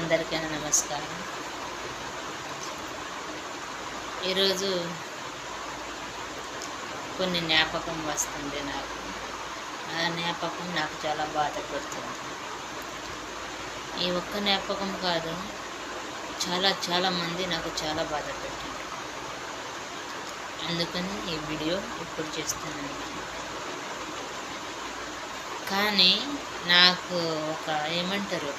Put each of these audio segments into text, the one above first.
అందరికీ నమస్కారం. ఈరోజు కొన్ని జ్ఞాపకం వస్తుంది నాకు. ఆ జ్ఞాపకం నాకు చాలా బాధ పెడుతుంది. ఈ ఒక్క జ్ఞాపకం కాదు, చాలా మంది నాకు చాలా బాధ పెట్టారు. అందుకని ఈ వీడియో ఇప్పుడు చేస్తున్నాను. కానీ నాకు ఒక ఏమంటారు,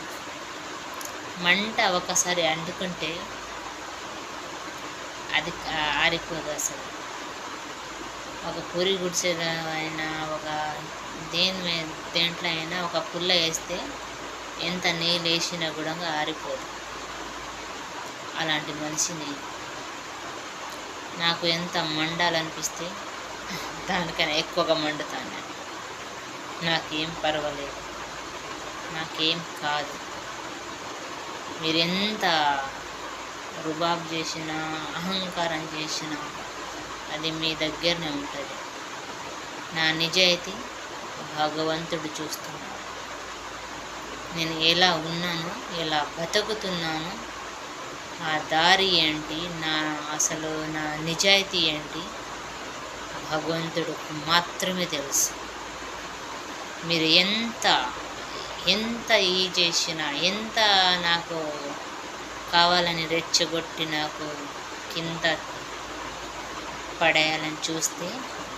మంట ఒకసారి అంటుకుంటే అది ఆరిపోదు అసలు. ఒక పూరి గుడిసెలో అయినా, ఒక దేంట్లో అయినా ఒక పుల్ల వేస్తే ఎంత నీళ్ళు వేసినా కూడా ఆరిపోదు. అలాంటి మనిషిని. నాకు ఎంత మండాలనిపిస్తే దానికన్నా ఎక్కువగా మండుతాను నేను. నాకేం పర్వాలేదు, నాకేం కాదు. మీరెంత రుబాబ్ చేసినా, అహంకారం చేసినా అది మీ దగ్గరనే ఉంటుంది. నా నిజాయితీ భగవంతుడు చూస్తున్నాడు. నేను ఎలా ఉన్నానో, ఎలా బతుకుతున్నానో, ఆ దారి ఏంటి, అసలు నా నిజాయితీ ఏంటి భగవంతుడికి మాత్రమే తెలుసు. మీరు ఎంత చేసినా, ఎంత నాకు కావాలని రెచ్చగొట్టి నాకు కింద పడేయాలని చూస్తే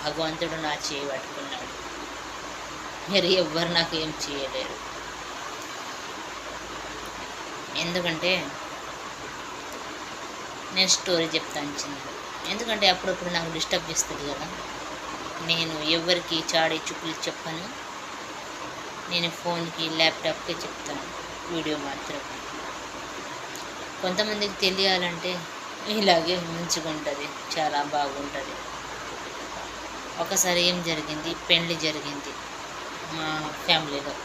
భగవంతుడు నా చేయి పట్టుకున్నాడు. మీరు ఎవ్వరు నాకు ఏం చేయలేరు. ఎందుకంటే నేను స్టోరీ చెప్తాను చిన్నది. ఎందుకంటే అప్పుడప్పుడు నాకు డిస్టర్బ్ చేస్తుంది కదా. నేను ఎవరికి చాడీ చూపులు చెప్పను. నేను ఫోన్కి, ల్యాప్టాప్కి చెప్తాను వీడియో మాత్రం. కొంతమందికి తెలియాలంటే ఇలాగే మంచిగా ఉంటుంది, చాలా బాగుంటుంది. ఒకసారి ఏం జరిగింది, పెళ్ళి జరిగింది మా ఫ్యామిలీలో.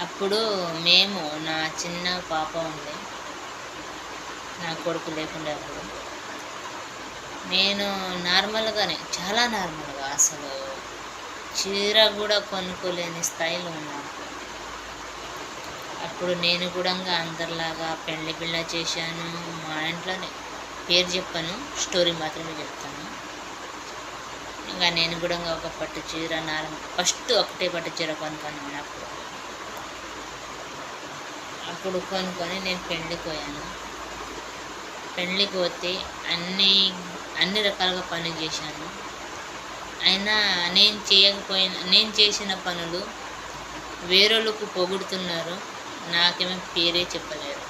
అప్పుడు మేము, నా చిన్న పాప ఉండే, నా కొడుకు లేకుండా, అప్పుడు నేను నార్మల్గానే, చాలా నార్మల్గా, అసలు చీర కూడా కొనుక్కోలేని స్థాయిలో ఉన్నాను. అప్పుడు నేను కూడా అందరిలాగా పెళ్లి పిల్ల చేశాను. మా ఇంట్లోనే, పేరు చెప్పను, స్టోరీ మాత్రమే చెప్తాను. ఇంకా నేను కూడా ఒక పట్టు చీర, ఫస్ట్ ఒకటే పట్టు చీర కొనుక్కున్నాను. అప్పుడు కొనుక్కొని నేను పెళ్ళికి పోయాను. పెళ్ళికి పోతే అన్ని రకాలుగా పనులు చేశాను. అయినా నేను చేసిన పనులు వేరొళ్ళకు పొగుడుతున్నారు, నాకేమో పేరే చెప్పలేరు.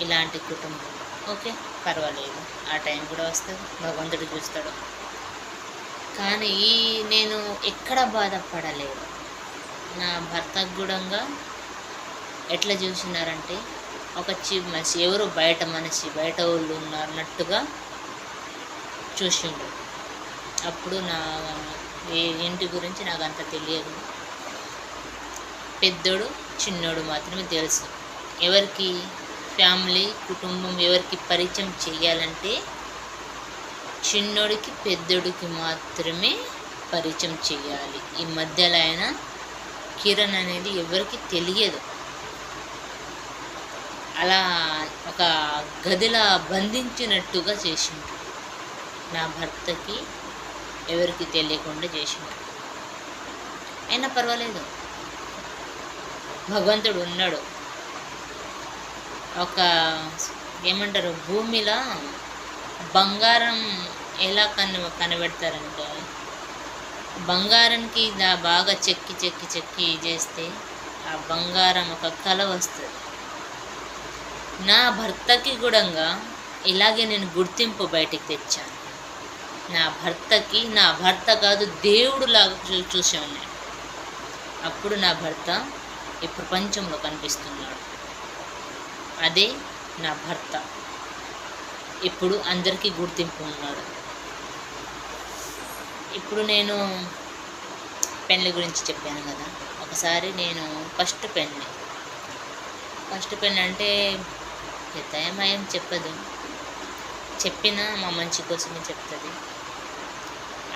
ఇలాంటి కుటుంబం. ఓకే, పర్వాలేదు, ఆ టైం కూడా వస్తుంది, భగవంతుడు చూస్తాడు. కానీ నేను ఎక్కడ బాధపడలేదు. నా భర్తకు కూడా ఎట్లా చూసినారంటే, ఒక చీప్ మనిషి, ఎవరు బయట మనిషి, బయట వాళ్ళు ఉన్నట్టుగా చూసిండు. అప్పుడు నా ఇంటి గురించి నాకు అంత తెలియదు. పెద్దోడు చిన్నోడు మాత్రమే తెలుసు. ఎవరికి ఫ్యామిలీ, కుటుంబం ఎవరికి పరిచయం చేయాలంటే చిన్నోడికి, పెద్దోడికి మాత్రమే పరిచయం చేయాలి. ఈ మధ్యలో అయినా కిరణ్ అనేది ఎవరికి తెలియదు. అలా ఒక గదిలా బంధించినట్టుగా చేసిండు. నా భర్తకి ఎవరికి తెలియకుండా చేసిండు. అయినా పర్వాలేదు, భగవంతుడు ఉన్నాడు. ఒక ఏమంటారు, భూమిలో బంగారం ఎలా కనబెడతారంటే, బంగారానికి బాగా చెక్కి చేస్తే ఆ బంగారం ఒక కళ వస్తుంది. నా భర్తకి కూడా ఇలాగే నేను గుర్తింపు బయటికి తెచ్చాను. నా భర్తకి, నా భర్త కాదు, దేవుడు లాగా చూసాను నేను. అప్పుడు నా భర్త ఈ ప్రపంచంలో కనిపిస్తున్నాడు. అదే నా భర్త. ఇప్పుడు అందరికీ గుర్తింపు ఉన్నాడు. ఇప్పుడు నేను పెళ్ళి గురించి చెప్పాను కదా. ఒకసారి నేను ఫస్ట్ పెళ్ళి అంటే పెద్దమయం చెప్పదు, చెప్పినా మా మంచి కోసమే చెప్తుంది.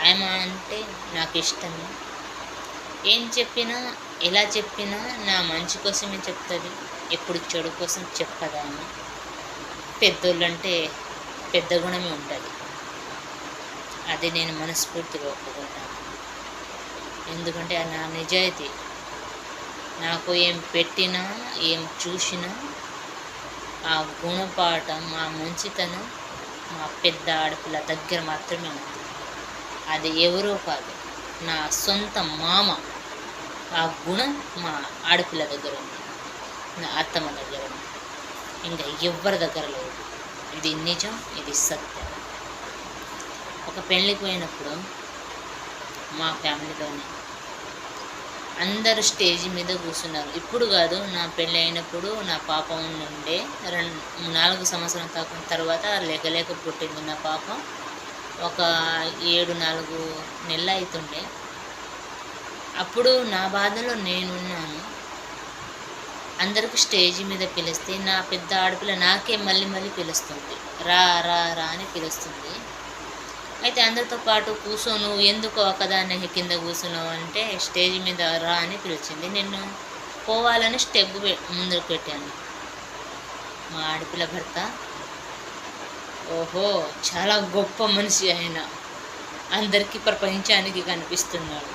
ఆమె అంటే నాకు ఇష్టమే. ఏం చెప్పినా ఎలా చెప్పినా నా మంచి కోసమే చెప్తుంది, ఎప్పుడు చెడు కోసం చెప్పదా అని. పెద్దోళ్ళంటే పెద్ద గుణమే ఉంటుంది, అది నేను మనస్ఫూర్తిగా ఒప్పుకుంటాను. ఎందుకంటే అది నా నిజాయితీ. నాకు ఏం పెట్టినా ఏం చూసినా ఆ గుణపాఠం, ఆ మంచితనం మా పెద్ద ఆడపిల్ల దగ్గర మాత్రమే ఉంది. అది ఎవరో కాదు, నా సొంత మామ. ఆ గుణం మా ఆడపిల్ల దగ్గర ఉంది, నా అత్తమ్మ దగ్గర ఉంది, ఇంకా ఎవ్వరి దగ్గర లేదు. ఇది నిజం, ఇది సత్యం. ఒక పెళ్ళికి పోయినప్పుడు మా ఫ్యామిలీలోనే అందరూ స్టేజీ మీద కూర్చున్నారు. ఇప్పుడు కాదు, నా పెళ్ళి అయినప్పుడు నా పాప ఉండే 4 సంవత్సరాల తర్వాత లేక పుట్టింది నా పాప. ఒక 7-4 నెలలు అవుతుండే. అప్పుడు నా బాధలో నేనున్నాను. అందరికి స్టేజీ మీద పిలిస్తే నా పెద్ద ఆడపిల్ల నాకే మళ్ళీ పిలుస్తుంది, రా రా రా అని పిలుస్తుంది. అయితే అందరితో పాటు కూర్చోను, ఎందుకు ఒకదాన్ని కింద కూర్చున్నావు అంటే స్టేజ్ మీద రా అని పిలిచింది. నేను పోవాలని స్టెప్ ముందుకు పెట్టాను. మా ఆడపిల్ల భర్త, ఓహో చాలా గొప్ప మనిషి ఆయన, అందరికీ ప్రపంచానికి కనిపిస్తున్నాడు,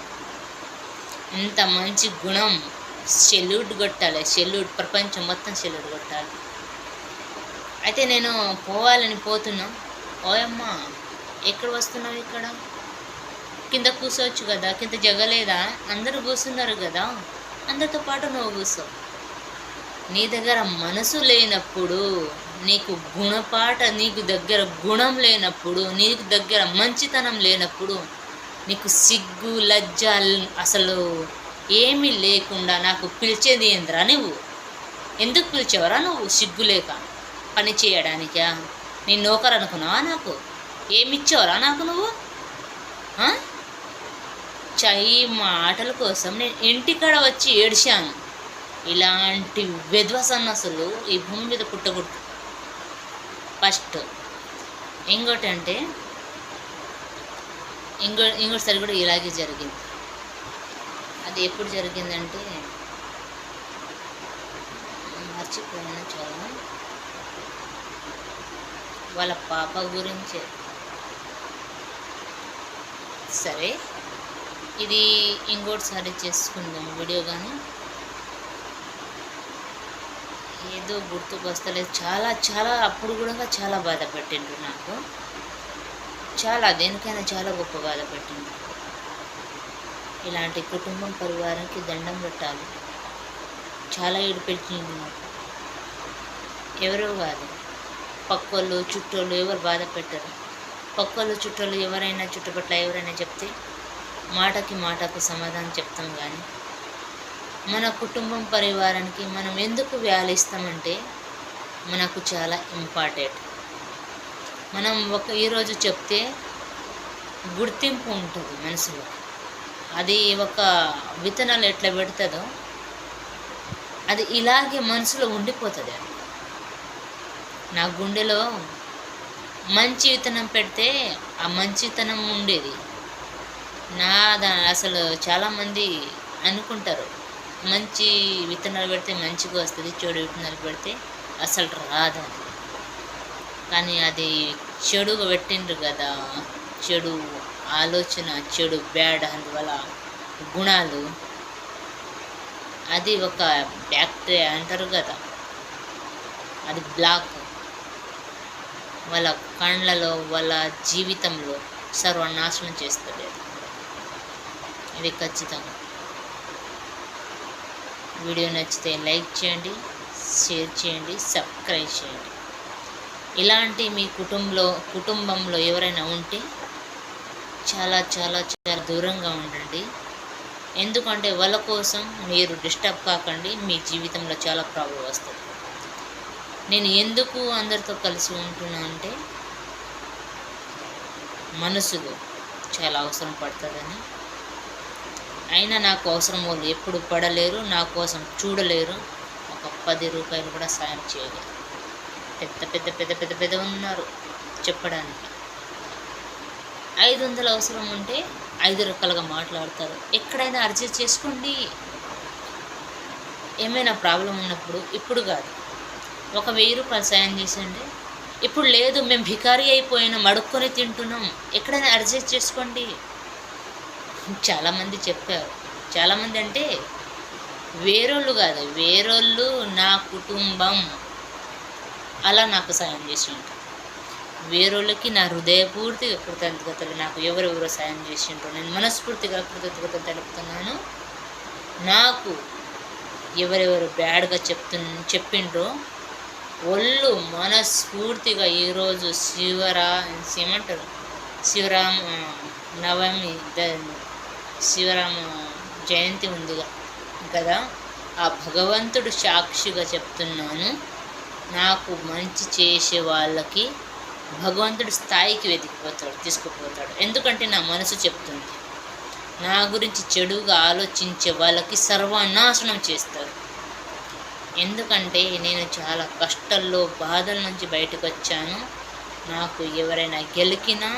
ఇంత మంచి గుణం, సెల్యూట్ కొట్టాలి, సెల్యూట్, ప్రపంచం మొత్తం సెల్యూట్ కొట్టాలి. అయితే నేను పోవాలని పోతున్నా. ఓయమ్మ ఎక్కడ వస్తున్నావు, ఇక్కడ కింద కూర్చోవచ్చు కదా, కింద జగలేదా, అందరూ కూర్చున్నారు కదా, అందరితో పాటు నువ్వు కూర్చో. నీ దగ్గర మనసు లేనప్పుడు, నీకు నీకు దగ్గర గుణం లేనప్పుడు, నీకు దగ్గర మంచితనం లేనప్పుడు, నీకు సిగ్గు లజ్జ అసలు ఏమీ లేకుండా నాకు పిలిచేది ఏంద్రా? నువ్వు ఎందుకు పిలిచేవరా? నువ్వు సిగ్గు లేక పని చేయడానికా? నీ నౌకరు అనుకున్నావా? నాకు ఏమిచ్చావరా నాకు నువ్వు? ఈ మాటల కోసం నేను ఇంటికాడ వచ్చి ఏడ్చాను. ఇలాంటి విధ్వసన్నసులు ఈ భూమి మీద పుట్టకూడదు. ఫస్ట్ ఇంకోటంటే ఇంకోటిసారి కూడా ఇలాగే జరిగింది. అది ఎప్పుడు జరిగిందంటే మర్చిపోయిన చాలా, వాళ్ళ పాప గురించే. సరే, ఇది ఇంకోటిసారి చేసుకుందాం వీడియో. కానీ ఏదో గుర్తుకు వస్తలేదు. చాలా అప్పుడు కూడా చాలా బాధ పెట్టిండ్రు నాకు, చాలా దేనికైనా చాలా గొప్ప బాధ పెట్టింది. ఇలాంటి కుటుంబం పరివారానికి దండం పెట్టాలి. చాలా ఏడిపెట్టింది నాకు. ఎవరో కాదు, పక్కోళ్ళు చుట్టోళ్ళు ఎవరు బాధ పెట్టరు. పక్కోళ్ళు చుట్టోళ్ళు ఎవరైనా చుట్టుపట్ల ఎవరైనా చెప్తే మాటకు సమాధానం చెప్తాం. కానీ మన కుటుంబం పరివారానికి మనం ఎందుకు వాల్యూ ఇస్తామంటే మనకు చాలా ఇంపార్టెంట్. మనం ఈరోజు చెప్తే గుర్తింపు ఉంటుంది మనసులో. అది ఒక విత్తనాలు ఎట్లా పెడుతుందో అది ఇలాగే మనసులో ఉండిపోతుంది. అది నా గుండెలో మంచి విత్తనం పెడితే ఆ మంచితనం ఉండేది. అసలు చాలామంది అనుకుంటారు మంచి విత్తనాలు పెడితే మంచిగా వస్తుంది, చెడు విత్తనాలు పెడితే అసలు రాదని. కానీ అది చెడుగా పెట్టిండ్రు కదా, చెడు ఆలోచన, చెడు బ్యాడ్, అందువల్ల గుణాలు, అది ఒక బ్యాక్టీరియా అంటారు కదా, అది బ్లాక్ వాళ్ళ కళ్ళలో వాళ్ళ జీవితంలో సర్వనాశనం చేస్తుంది. ఇది ఖచ్చితంగా. వీడియో నచ్చితే లైక్ చేయండి, షేర్ చేయండి, సబ్స్క్రైబ్ చేయండి. ఇలాంటి మీ కుటుంబంలో ఎవరైనా ఉంటే చాలా చాలా చాలా దూరంగా ఉండండి. ఎందుకంటే వాళ్ళ కోసం మీరు డిస్టర్బ్ కాకండి, మీ జీవితంలో చాలా ప్రాబ్లం వస్తుంది. నేను ఎందుకు అందరితో కలిసి ఉంటున్నా అంటే మనసులో చాలా అవసరం పడుతుందని. అయినా నాకు అవసరం వాళ్ళు ఎప్పుడు పడలేరు, నా కోసం చూడలేరు, ఒక 10 రూపాయలు కూడా సాయం చేయలేరు. పెద్ద ఉన్నారు చెప్పడానికి. 500 అవసరం ఉంటే 5 రకాలుగా మాట్లాడతారు. ఎక్కడైనా అడ్జస్ట్ చేసుకోండి. ఏమైనా ప్రాబ్లం ఉన్నప్పుడు ఇప్పుడు కాదు, ఒక 1000 రూపాయలు సాయం చేసండి. ఇప్పుడు లేదు, మేము భికారీ అయిపోయినాం, అడుక్కొని తింటున్నాం, ఎక్కడైనా అడ్జస్ట్ చేసుకోండి. చాలామంది చెప్పారు. చాలామంది అంటే వేరోళ్ళు కాదు, వేరోళ్ళు నా కుటుంబం అలా నాకు సాయం చేసి ఉంటారు. వేరోళ్ళకి నా హృదయపూర్తిగా కృతజ్ఞతలు. నాకు ఎవరెవరో సాయం చేసిండ్రో నేను మనస్ఫూర్తిగా కృతజ్ఞతలు తెలుపుతున్నాను. నాకు ఎవరెవరు బ్యాడ్గా చెప్పిండ్రో ఒళ్ళు మనస్ఫూర్తిగా ఈరోజు ఏమంటారు శివరామ నవమి శివరామ జయంతి ఉంది కదా, ఆ భగవంతుడు సాక్షిగా చెప్తున్నాను, నాకు మంచి చేసే వాళ్ళకి భగవంతుడు స్థాయికి తీసుకుపోతాడు. ఎందుకంటే నా మనసు చెప్తుంది, నా గురించి చెడుగా ఆలోచించే వాళ్ళకి సర్వనాశనం చేస్తారు. ఎందుకంటే నేను చాలా కష్టాల్లో బాధల నుంచి బయటకు వచ్చాను. నాకు ఎవరైనా గెలికినా,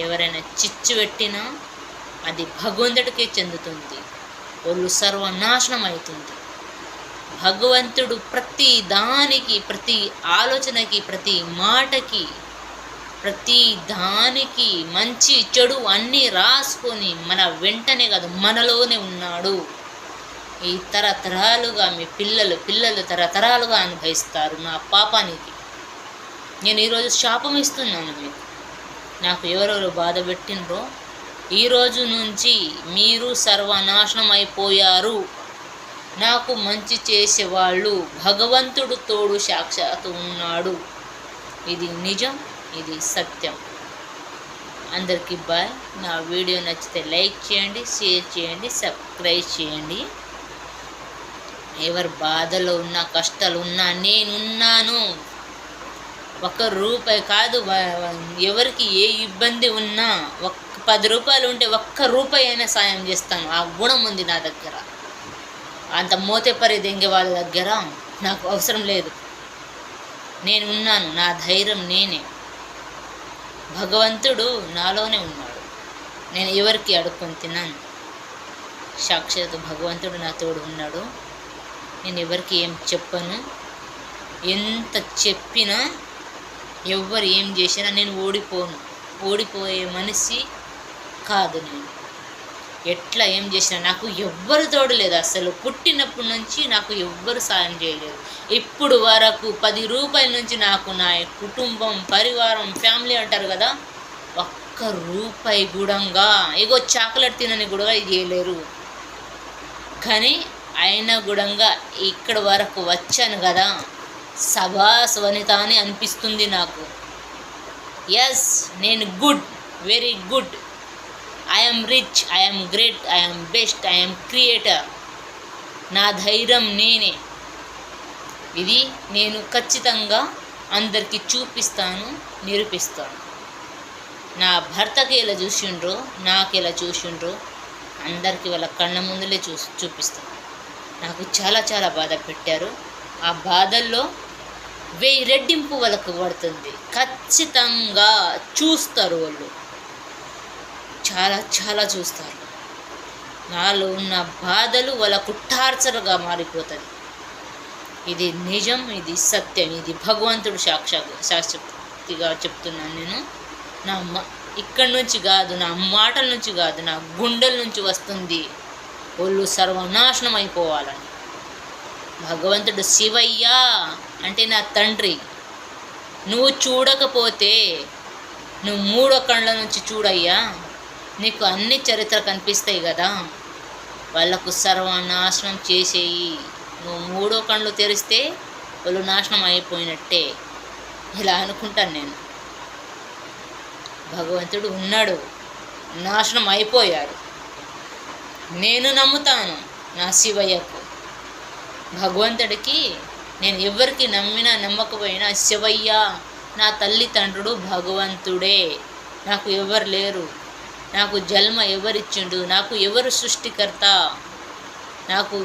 ఎవరైనా చిచ్చు పెట్టినా అది భగవంతుడికే చెందుతుంది, వాళ్ళు సర్వనాశనం అవుతుంది. భగవంతుడు ప్రతి దానికి, ప్రతి ఆలోచనకి, ప్రతి మాటకి, ప్రతి దానికి మంచి చెడు అన్నీ రాసుకొని మన వెంటనే కాదు మనలోనే ఉన్నాడు. ఈ తరతరాలుగా మీ పిల్లలు తరతరాలుగా అనుభవిస్తారు నా పాపానికి. నేను ఈరోజు శాపం ఇస్తున్నాను మీకు. నాకు ఎవరెవరు బాధ పెట్టినరో ఈరోజు నుంచి మీరు సర్వనాశనం అయిపోయారు. నాకు మంచి చేసేవాళ్ళు భగవంతుడు తోడు సాక్షాత్తు ఉన్నాడు. ఇది నిజం, ఇది సత్యం. అందరికీ బాయ్. నా వీడియో నచ్చితే లైక్ చేయండి, షేర్ చేయండి, సబ్స్క్రైబ్ చేయండి. ఎవరు బాధలో ఉన్నా, కష్టాలు ఉన్నా నేనున్నాను. 1 రూపాయి కాదు, ఎవరికి ఏ ఇబ్బంది ఉన్నా 10 రూపాయలు ఉంటే 1 రూపాయి అయినా సాయం చేస్తాను. ఆ గుణం ఉంది నా దగ్గర. అంత మోతేపరి దెంగే వాళ్ళ దగ్గర నాకు అవసరం లేదు. నేను ఉన్నాను, నా ధైర్యం నేనే. భగవంతుడు నాలోనే ఉన్నాడు. నేను ఎవరికి అడుక్కొని తిన్నాను, సాక్షాత్ భగవంతుడు నా తోడు ఉన్నాడు. నేను ఎవరికి ఏం చెప్పను. ఎంత చెప్పినా ఎవరు ఏం చేసినా నేను ఓడిపోను. ఓడిపోయే మనిషి కాదు నేను. ఎట్లా ఏం చేసినా నాకు ఎవ్వరు తోడు లేదు. అసలు పుట్టినప్పటి నుంచి నాకు ఎవ్వరు సాయం చేయలేదు. ఇప్పుడు వరకు 10 రూపాయల నుంచి నాకు నా కుటుంబం, పరివారం, ఫ్యామిలీ అంటారు కదా, 1 రూపాయి గుడంగా ఇగో చాక్లెట్ తినని కూడా చేయలేరు. కానీ అయినా గుడంగా ఇక్కడ వరకు వచ్చాను కదా, సభాస్ వనిత అని అనిపిస్తుంది నాకు. ఎస్, నేను good, very good. I'm rich, I'm great, I'm best, I'm creator. నా ధైర్యం నేనే. ఇది నేను ఖచ్చితంగా అందరికీ చూపిస్తాను, నిరూపిస్తాను. నా భర్తకి ఎలా చూసిండ్రో, నాకు ఎలా చూసిండ్రో అందరికీ వాళ్ళ కళ్ళ ముందులే చూపిస్తాను. నాకు చాలా చాలా బాధ పెట్టారు. ఆ బాధల్లో 1000 రెట్టింపు వాళ్ళకు పడుతుంది. ఖచ్చితంగా చూస్తారు వాళ్ళు, చాలా చాలా చూస్తారు. నాలో ఉన్న బాధలు వాళ్ళకు టార్చర్గా మారిపోతుంది. ఇది నిజం, ఇది సత్యం, ఇది భగవంతుడు సాక్షాత్తుగా చెప్తున్నాను నేను. నా ఇక్కడి నుంచి కాదు, నా మాటల నుంచి కాదు, నా గుండెల నుంచి వస్తుంది. వాళ్ళు సర్వనాశనం అయిపోవాలని. భగవంతుడు శివయ్య అంటే నా తండ్రి. నువ్వు చూడకపోతే నువ్వు 3 కళ్ళ నుంచి చూడయ్యా, నీకు అన్ని చరిత్ర కనిపిస్తాయి కదా, వాళ్ళకు సర్వనాశనం చేసేయి. నువ్వు 3 కళ్ళు తెరిస్తే వాళ్ళు నాశనం అయిపోయినట్టే. ఇలా అనుకుంటాను నేను. భగవంతుడు ఉన్నాడు, నాశనం అయిపోయారు. నేను నమ్ముతాను నా శివయ్యకు. భగవంతుడికి నేను ఎవరికి నమ్మినా నమ్మకపోయినా శివయ్య నా తల్లిదండ్రుడు భగవంతుడే. నాకు ఎవరు లేరు. నాకు జన్మ ఎవరిచ్చిండు, నాకు ఎవరు సృష్టికర్త. నాకు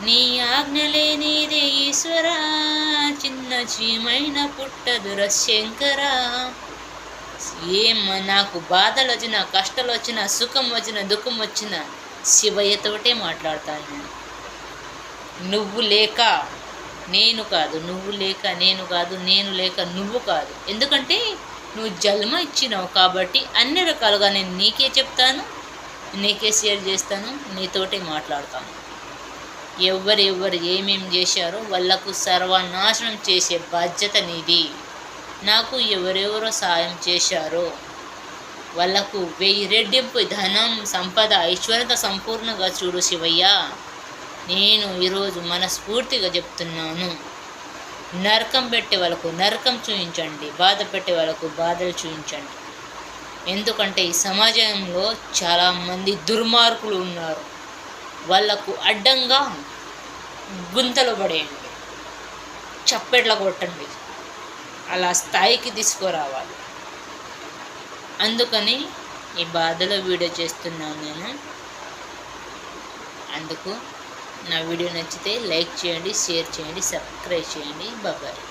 నీ ఆజ్ఞ లేనిదే ఈశ్వర, చిన్న చీమైన పుట్టదుర శంకర. నాకు బాధలు వచ్చినా, కష్టాలు వచ్చినా, సుఖం వచ్చినా, దుఃఖం వచ్చినా శివయ్యతోటే మాట్లాడతాను నేను. నువ్వు లేక నేను కాదు, నువ్వు లేక నేను కాదు, నేను లేక నువ్వు కాదు. ఎందుకంటే నువ్వు జన్మ ఇచ్చినావు కాబట్టి అన్ని రకాలుగా నేను నీకే చెప్తాను, నీకే షేర్ చేస్తాను, నీతోటే మాట్లాడతాను. ఎవరెవరు ఏమేమి చేశారో వాళ్ళకు సర్వనాశనం చేసే బాధ్యత నీది. నాకు ఎవరెవరో సాయం చేశారో వాళ్ళకు 1000 రెట్టింపు ధనం, సంపద, ఐశ్వర్యత సంపూర్ణంగా చూడు శివయ్య. నేను ఈరోజు మనస్ఫూర్తిగా చెప్తున్నాను. నరకం పెట్టే వాళ్ళకు నరకం చూపించండి, బాధ పెట్టే వాళ్ళకు బాధలు చూపించండి. ఎందుకంటే ఈ సమాజంలో చాలామంది దుర్మార్గులు ఉన్నారు. వాళ్ళకు అడ్డంగా గుంతలు పడేయండి, చప్పెట్ల కొట్టండి, అలా స్థాయికి తీసుకురావాలి. అందుకని ఈ బాధలో వీడియో చేస్తున్నాను నేను. అందుకు నా వీడియో నచ్చితే లైక్ చేయండి, షేర్ చేయండి, సబ్స్క్రైబ్ చేయండి. బాయ్.